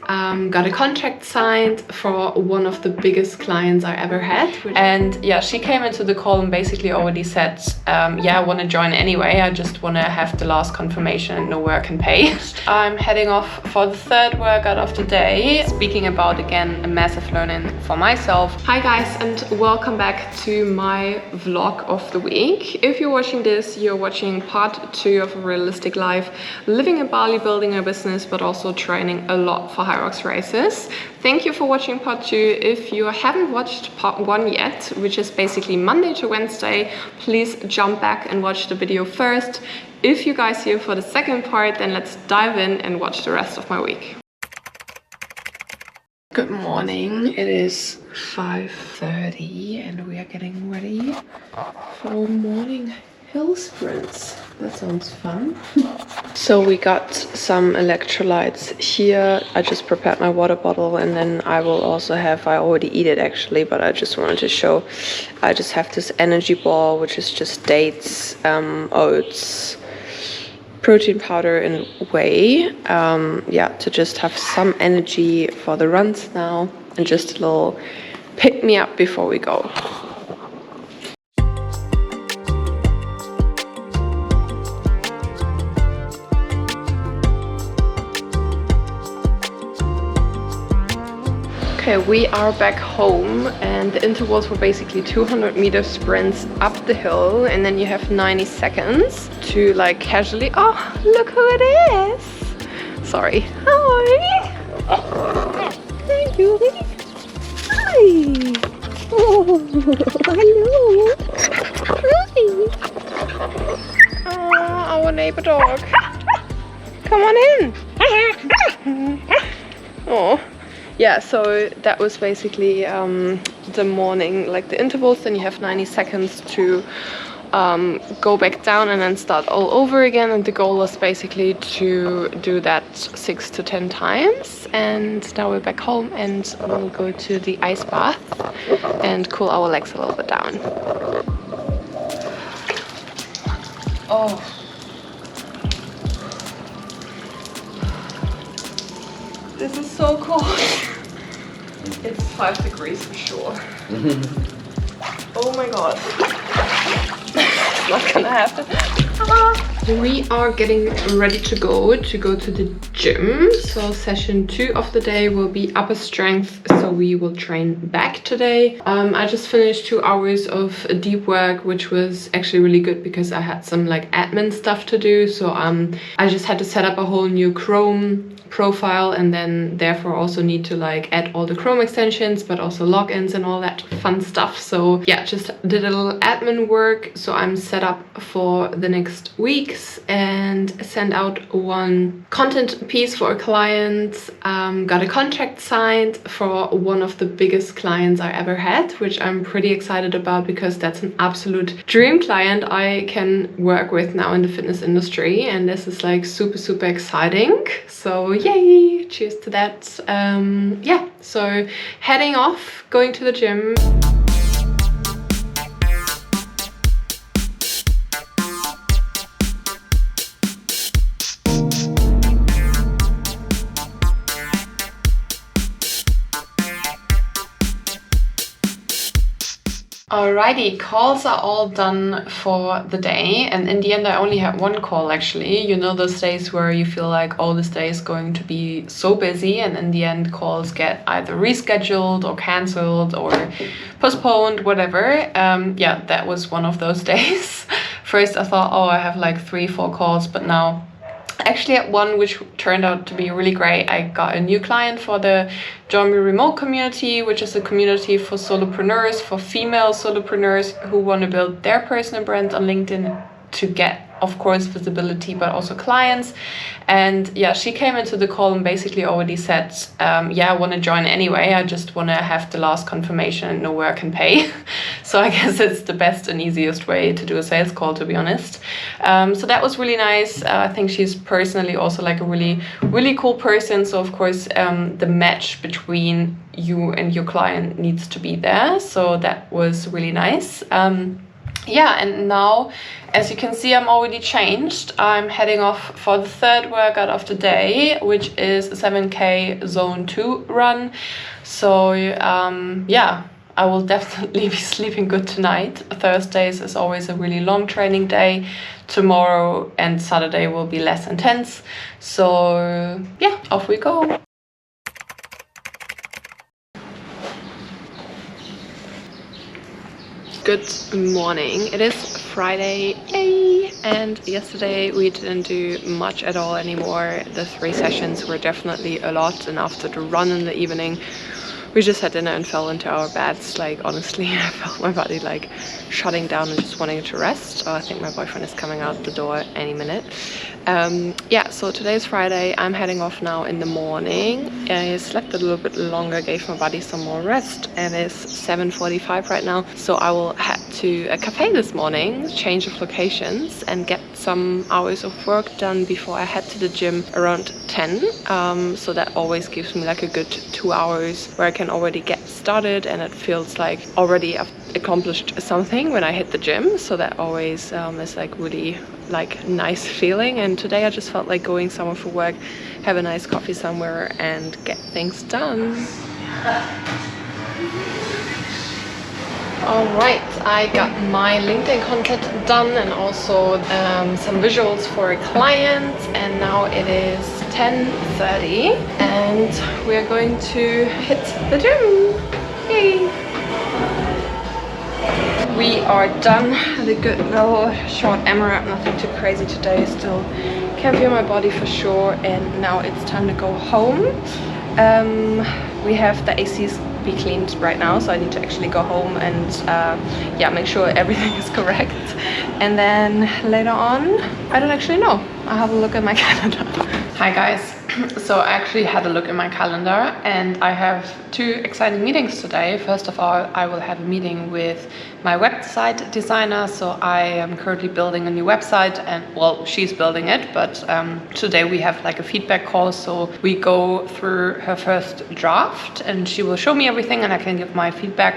got a contract signed for one of the biggest clients I ever had. And yeah, she came into the call and basically already said, yeah, I want to join anyway. I just want to have the last confirmation and know where I can pay. I'm heading off for the third workout of the day. Speaking about, again, a massive learning for myself. Hi guys, and welcome back to my vlog of the week. If you're watching this, you're watching part 2 of a realistic life, living in Bali, building a business, but also training a lot for HYROX races. Thank you for watching part 2. If you haven't watched part 1 yet, which is basically Monday to Wednesday, please jump back and watch the video first. If you guys here for the second part, then let's dive in and watch the rest of my week. Good morning. It is 5:30 and we are getting ready for morning hill sprints. That sounds fun. So we got some electrolytes here. I just prepared my water bottle, and then I will also have, I already eat it actually, but I just wanted to show, I just have this energy ball, which is just dates, oats, protein powder and whey. Yeah, to just have some energy for the runs now, and just a little pick me up before we go. Okay, we are back home, and the intervals were basically 200-meter sprints up the hill, and then you have 90 seconds to like casually, oh, look who it is. Sorry. Hi. Thank you. Hi. Oh, hello. Hi. Oh, our neighbor dog. Come on in. Oh. Yeah, so that was basically the morning, like the intervals. Then you have 90 seconds to go back down and then start all over again. And the goal was basically to do that 6 to 10 times. And now we're back home and we'll go to the ice bath and cool our legs a little bit down. Oh. This is so cold. It's 5 degrees for sure. Oh my god. It's not gonna happen. We are getting ready to go to the gym. So session 2 of the day will be upper strength. So we will train back today. I just finished 2 hours of deep work, which was actually really good because I had some like admin stuff to do. So I just had to set up a whole new Chrome profile, and then therefore also need to like add all the Chrome extensions, but also logins and all that fun stuff. So yeah, just did a little admin work. So I'm set up for the next weeks and send out one content piece for a client. Got a contract signed for one of the biggest clients I ever had, which I'm pretty excited about because that's an absolute dream client I can work with now in the fitness industry, and this is like super exciting. So yay, cheers to that. Yeah, so heading off, going to the gym. Alrighty, calls are all done for the day, and in the end I only had 1 call actually. You know those days where you feel like, oh, this day is going to be so busy, and in the end calls get either rescheduled or cancelled or postponed, whatever. Yeah, that was one of those days. First I thought, oh, I have like 3-4 calls, but now actually had one which turned out to be really great. I got a new client for the Join Me Remote community, which is a community for solopreneurs, for female solopreneurs who want to build their personal brand on LinkedIn to get, of course, visibility, but also clients. And yeah, she came into the call and basically already said, yeah, I want to join anyway. I just want to have the last confirmation and know where I can pay. So I guess it's the best and easiest way to do a sales call, to be honest. So that was really nice. I think she's personally also like a really cool person. So of course, the match between you and your client needs to be there. So that was really nice. yeah, and now, as you can see, I'm already changed. I'm heading off for the third workout of the day, which is a 7K zone 2 run. So yeah, I will definitely be sleeping good tonight. Thursdays is always a really long training day. Tomorrow and Saturday will be less intense. So yeah, off we go. Good morning. It is Friday, yay! And yesterday we didn't do much at all anymore. The 3 sessions were definitely a lot, and after the run in the evening we just had dinner and fell into our beds. Like, honestly, I felt my body like shutting down and just wanting to rest. Oh, I think my boyfriend is coming out the door any minute. Yeah, so today's Friday. I'm heading off now in the morning. I slept a little bit longer, gave my body some more rest, and it's 7:45 right now. So I will head to a cafe this morning, change of locations, and get some hours of work done before I head to the gym around 10. So that always gives me like a good 2 hours where I can already get started, and it feels like already I've accomplished something when I hit the gym. So that always is like really like nice feeling. And today I just felt like going somewhere for work, have a nice coffee somewhere, and get things done. Alright, I got my LinkedIn content done and also some visuals for a client, and now it is 10:30 and we're going to hit the gym. Yay! We are done. Had a good little short MRAP, nothing too crazy today. Still can feel my body for sure, and now it's time to go home. We have the ACs be cleaned right now, so I need to actually go home and yeah, make sure everything is correct. And then later on, I don't actually know. I'll have a look at my calendar. Hi guys. So I actually had a look in my calendar and I have 2 exciting meetings today. First of all, I will have a meeting with my website designer. So I am currently building a new website, and well, she's building it, but today we have like a feedback call. So we go through her first draft and she will show me everything and I can give my feedback.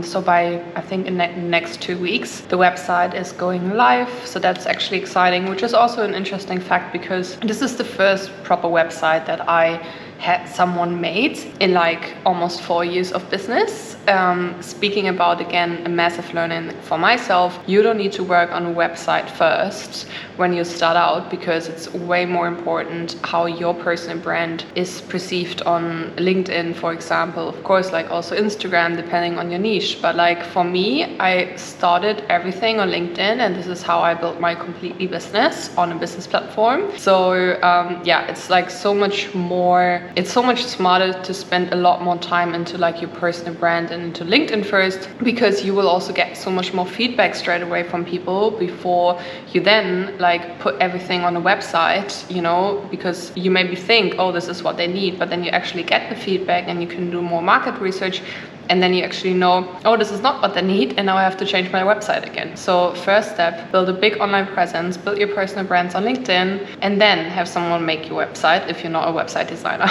So by, I think in the next 2 weeks, the website is going live. So that's actually exciting, which is also an interesting fact because this is the first proper website that I had someone made in like almost 4 years of business. Speaking about, again, a massive learning for myself, you don't need to work on a website first when you start out, because it's way more important how your personal brand is perceived on LinkedIn, for example. Of course, like also Instagram, depending on your niche. But like for me, I started everything on LinkedIn, and this is how I built my completely business on a business platform. So yeah, it's like so much more, it's so much smarter to spend a lot more time into like your personal brand and into LinkedIn first, because you will also get so much more feedback straight away from people before you then like put everything on a website, you know, because you maybe think, oh, this is what they need, but then you actually get the feedback and you can do more market research. And then you actually know, oh, this is not what they need, and now I have to change my website again. So first step, build a big online presence, build your personal brands on LinkedIn, and then have someone make your website if you're not a website designer.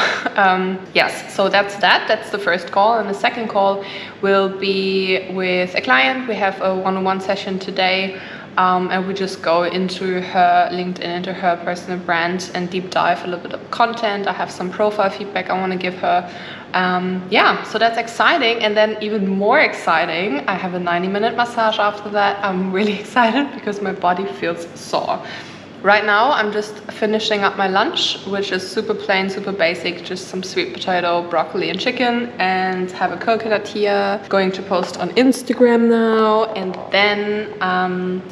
Yes, so that's the first call. And the second call will be with a client. We have a one-on-one session today. And we just go into her LinkedIn, into her personal brand, and deep dive a little bit of content. I have some profile feedback I want to give her. Yeah, so that's exciting. And then even more exciting, I have a 90-minute massage after that. I'm really excited because my body feels sore. Right now, I'm just finishing up my lunch, which is super plain, super basic, just some sweet potato, broccoli and chicken, and have a coconut here. Going to post on Instagram now. And then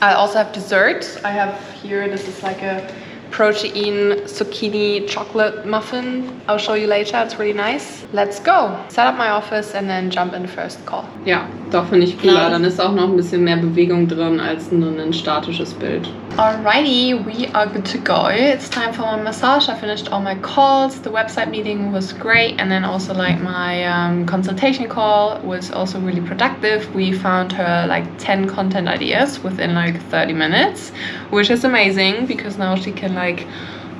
I also have dessert. I have here, this is like a protein zucchini chocolate muffin. I'll show you later, it's really nice. Let's go. Set up my office and then jump in the first call. Ja, doch, finde ich cooler. Dann ist auch noch ein bisschen mehr Bewegung drin als nur ein statisches Bild. Alrighty, we are good to go. It's time for my massage. I finished all my calls. The website meeting was great, and then also like my consultation call was also really productive. We found her like 10 content ideas within like 30 minutes, which is amazing because now she can like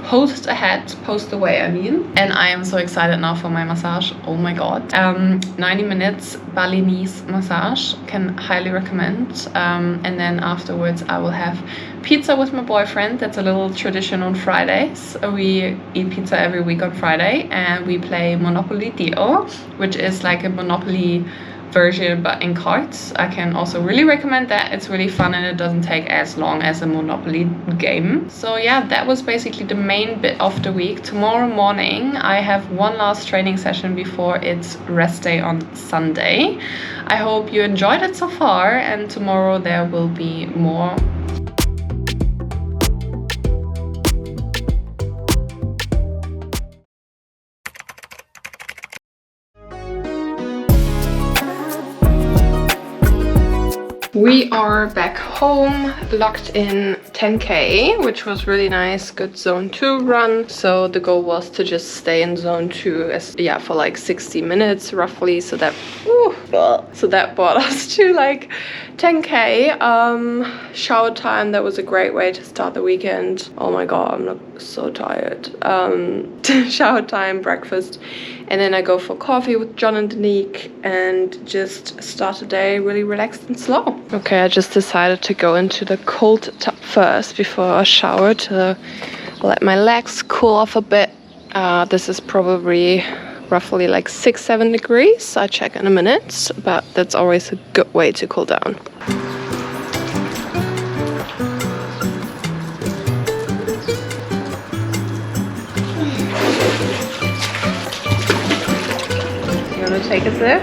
post away, I mean. And I am so excited now for my massage. Oh my god. 90 minutes Balinese massage, can highly recommend. And then afterwards I will have pizza with my boyfriend. That's a little tradition on Fridays. We eat pizza every week on Friday, and we play Monopoly Dio, which is like a Monopoly version but in cards. I can also really recommend that. It's really fun and it doesn't take as long as a Monopoly game. So yeah, that was basically the main bit of the week. Tomorrow morning I have one last training session before it's rest day on Sunday. I hope you enjoyed it so far, and tomorrow there will be more. We are back home, locked in 10K, which was really nice. Good zone 2 run. So the goal was to just stay in zone 2 for like 60 minutes roughly. So that brought us to like 10K. Shower time, that was a great way to start the weekend. Oh my god, I'm so tired. Shower time, breakfast, and then I go for coffee with John and Danique and just start the day really relaxed and slow. Okay, I just decided to go into the cold tub first before I shower to let my legs cool off a bit. This is probably roughly like 6-7 degrees. I check in a minute, but that's always a good way to cool down. You want to take a sip?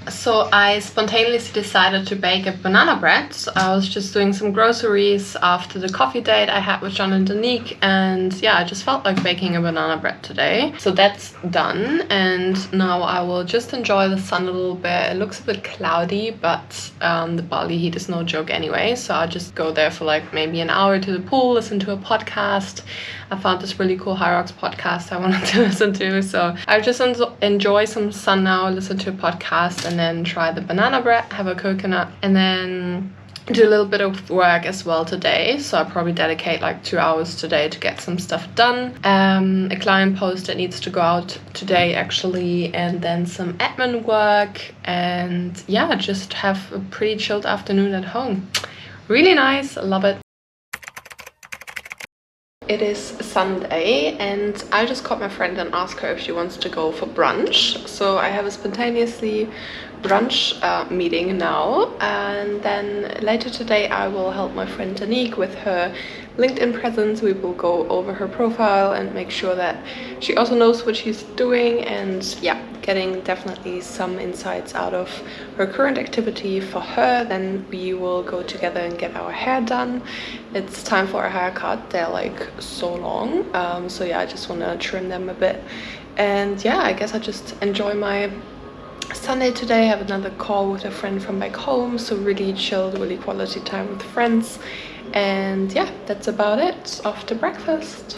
So I spontaneously decided to bake a banana bread. I was just doing some groceries after the coffee date I had with John and Danique, and yeah, I just felt like baking a banana bread today. So that's done, and now I will just enjoy the sun a little bit. It looks a bit cloudy, but the Bali heat is no joke anyway, so I'll just go there for like maybe an hour to the pool, listen to a podcast. I found this really cool HYROX podcast I wanted to listen to, so I just enjoy some sun now, listen to a podcast, and then try the banana bread, have a coconut, and then do a little bit of work as well today. So I'll probably dedicate like 2 hours today to get some stuff done. A client post that needs to go out today actually, and then some admin work, and yeah, just have a pretty chilled afternoon at home. Really nice, love it. It is Sunday and I just called my friend and asked her if she wants to go for brunch. So I have a spontaneously brunch meeting now, and then later today I will help my friend Danique with her LinkedIn presence. We will go over her profile and make sure that she also knows what she's doing, and yeah, getting definitely some insights out of her current activity for her. Then we will go together and get our hair done. It's time for a haircut. They're like so long, so yeah, I just want to trim them a bit. And yeah, I guess I just enjoy my Sunday today. I have another call with a friend from back home, so really chilled, really quality time with friends. And yeah, that's about it. Off to breakfast.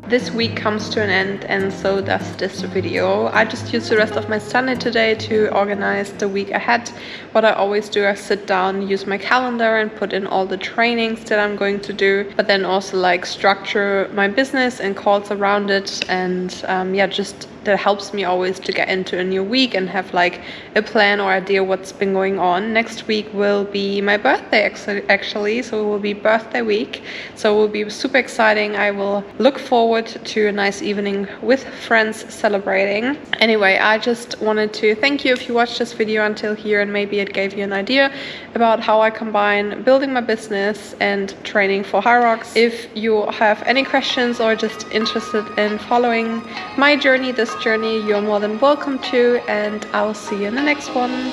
This week comes to an end, and so does this video. I just used the rest of my Sunday today to organize the week ahead. What I always do, I sit down, use my calendar and put in all the trainings that I'm going to do, but then also like structure my business and calls around it. And yeah, just that helps me always to get into a new week and have like a plan or idea what's been going on. Next week will be my birthday actually, so it will be birthday week, so it will be super exciting. I will look forward to a nice evening with friends celebrating. Anyway, I just wanted to thank you if you watched this video until here, and maybe it gave you an idea about how I combine building my business and training for HYROX. If you have any questions or just interested in following my journey, this journey, you're more than welcome to, and I will see you in the next one.